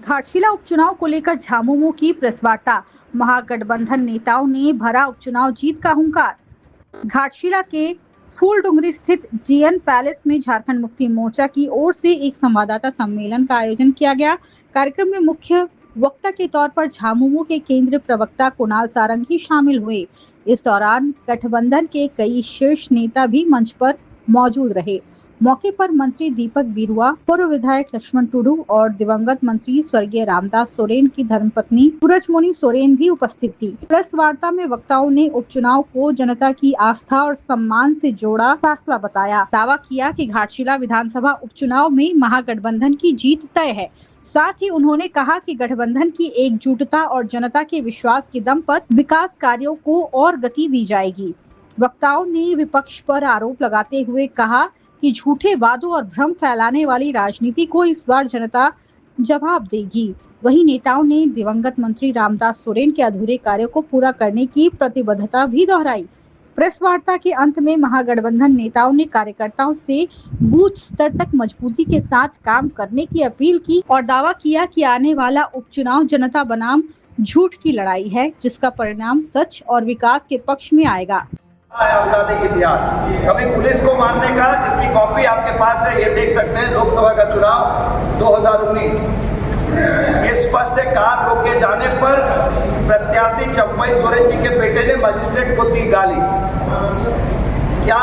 घाटशिला उपचुनाव को लेकर झामुमो की प्रेस वार्ता। महागठबंधन नेताओं ने भरा उपचुनाव जीत का हुंकार। घाटशिला के फूलडुंगरी स्थित जीएन पैलेस में झारखंड मुक्ति मोर्चा की ओर से एक संवाददाता सम्मेलन का आयोजन किया गया। कार्यक्रम में मुख्य वक्ता के तौर पर झामुमो के केंद्रीय प्रवक्ता कुणाल सारंगी शामिल हुए। इस दौरान गठबंधन के कई शीर्ष नेता भी मंच पर मौजूद रहे। मौके पर मंत्री दीपक बिरुआ, पूर्व विधायक लक्ष्मण टुडू और दिवंगत मंत्री स्वर्गीय रामदास सोरेन की धर्मपत्नी सूरजमणि सोरेन भी उपस्थित थी। प्रेस वार्ता में वक्ताओं ने उपचुनाव को जनता की आस्था और सम्मान से जोड़ा फैसला बताया। दावा किया कि घाटशिला विधानसभा उपचुनाव में महागठबंधन की जीत तय है। साथ ही उन्होंने कहा कि गठबंधन की एकजुटता और जनता के विश्वास के दम पर विकास कार्यों को और गति दी जाएगी। वक्ताओं ने विपक्ष पर आरोप लगाते हुए कहा कि झूठे वादों और भ्रम फैलाने वाली राजनीति को इस बार जनता जवाब देगी। वहीं नेताओं ने दिवंगत मंत्री रामदास सोरेन के अधूरे कार्यों को पूरा करने की प्रतिबद्धता भी दोहराई। प्रेस वार्ता के अंत में महागठबंधन नेताओं ने कार्यकर्ताओं से बूथ स्तर तक मजबूती के साथ काम करने की अपील की और दावा किया कि आने वाला उपचुनाव जनता बनाम झूठ की लड़ाई है, जिसका परिणाम सच और विकास के पक्ष में आएगा। इतिहास कभी पुलिस को मारने का, जिसकी कॉपी आपके पास है, ये देख सकते हैं। लोकसभा का चुनाव 2019 ये स्पष्ट है, कार रोके जाने पर प्रत्याशी चंपई सोरेन जी के बेटे ने मजिस्ट्रेट को दी गाली। क्या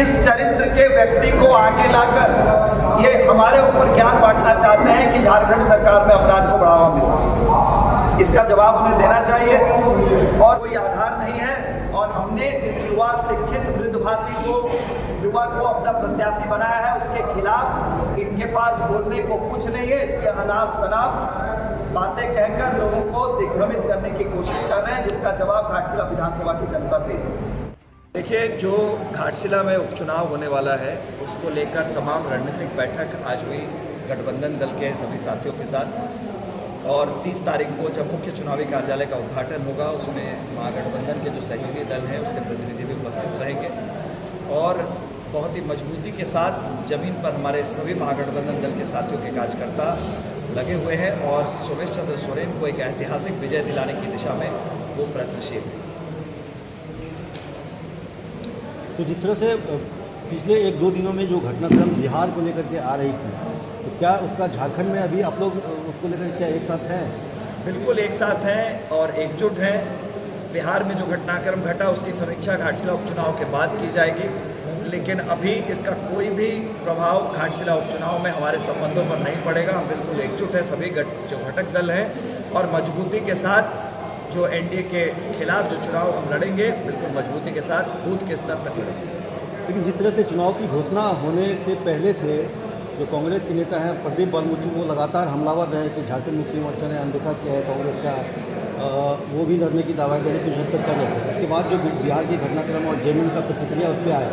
इस चरित्र के व्यक्ति को आगे लाकर ये हमारे ऊपर ज्ञान बांटना चाहते हैं कि झारखंड सरकार में अपराध को बढ़ावा मिला? इसका जवाब उन्हें देना चाहिए और कोई आधार नहीं है। और हमने जिस युवा शिक्षित वृद्धभाषी को युवा को अपना प्रत्याशी बनाया है, उसके खिलाफ इनके पास बोलने को कुछ नहीं है। इसके अनाप शनाप बातें कहकर लोगों को दिग्भ्रमित करने की कोशिश कर रहे हैं, जिसका जवाब घाटशिला विधानसभा की जनता देगी। देखिए, जो घाटशिला में उपचुनाव होने वाला है, उसको लेकर तमाम रणनीतिक बैठक आज हुई गठबंधन दल के सभी साथियों के साथ। और 30 तारीख को जब मुख्य चुनावी कार्यालय का उद्घाटन होगा, उसमें महागठबंधन के जो सहयोगी दल हैं उसके प्रतिनिधि भी उपस्थित रहेंगे और बहुत ही मजबूती के साथ जमीन पर हमारे सभी महागठबंधन दल के साथियों के कार्यकर्ता लगे हुए हैं और सोमेश चंद्र सोरेन को एक ऐतिहासिक विजय दिलाने की दिशा में वो प्रयत्नशील है। तो जिस तरह से पिछले 1-2 दिनों में जो घटनाक्रम बिहार को लेकर के आ रही थी, तो क्या उसका झारखंड में अभी आप लोग उसको लेकर क्या एक साथ हैं? बिल्कुल एक साथ हैं और एकजुट हैं। बिहार में जो घटनाक्रम घटा उसकी समीक्षा घाटशिला उपचुनाव के बाद की जाएगी, लेकिन अभी इसका कोई भी प्रभाव घाटशिला उपचुनाव में हमारे संबंधों पर नहीं पड़ेगा। हम बिल्कुल एकजुट हैं, सभी जो घटक दल हैं और मजबूती के साथ जो एनडीए के खिलाफ जो चुनाव हम लड़ेंगे, बिल्कुल मजबूती के साथ बूथ के स्तर तक लड़ेंगे। लेकिन जिस तरह से चुनाव की घोषणा होने से पहले से जो कांग्रेस के नेता हैं प्रदीप बालमुचु, वो लगातार हमलावर रहे कि झारखंड मुक्ति मोर्चा ने अनदेखा किया है कांग्रेस का, वो भी लड़ने की दावेदारी कुछ हद तक कर रहे थे। उसके बाद जो बिहार के घटनाक्रम और जेएमएम का प्रतिक्रिया उस पर आया,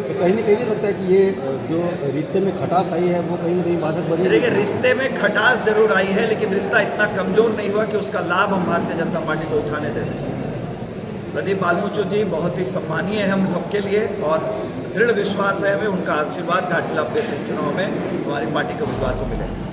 तो कहीं ना कहीं नहीं लगता है कि ये जो रिश्ते में खटास आई है वो कहीं ना कहीं बाधक बनी? देखिए, रिश्ते में खटास जरूर आई है, लेकिन रिश्ता इतना कमजोर नहीं हुआ कि उसका लाभ हम भारतीय जनता पार्टी को उठाने दे दें। प्रदीप बालमुचु जी बहुत ही सम्मानीय है हम सबके लिए और दृढ़ विश्वास है हमें उनका आशीर्वाद घाटशिला उपचुनाव में हमारी पार्टी के उम्मीदवार को मिलेगा।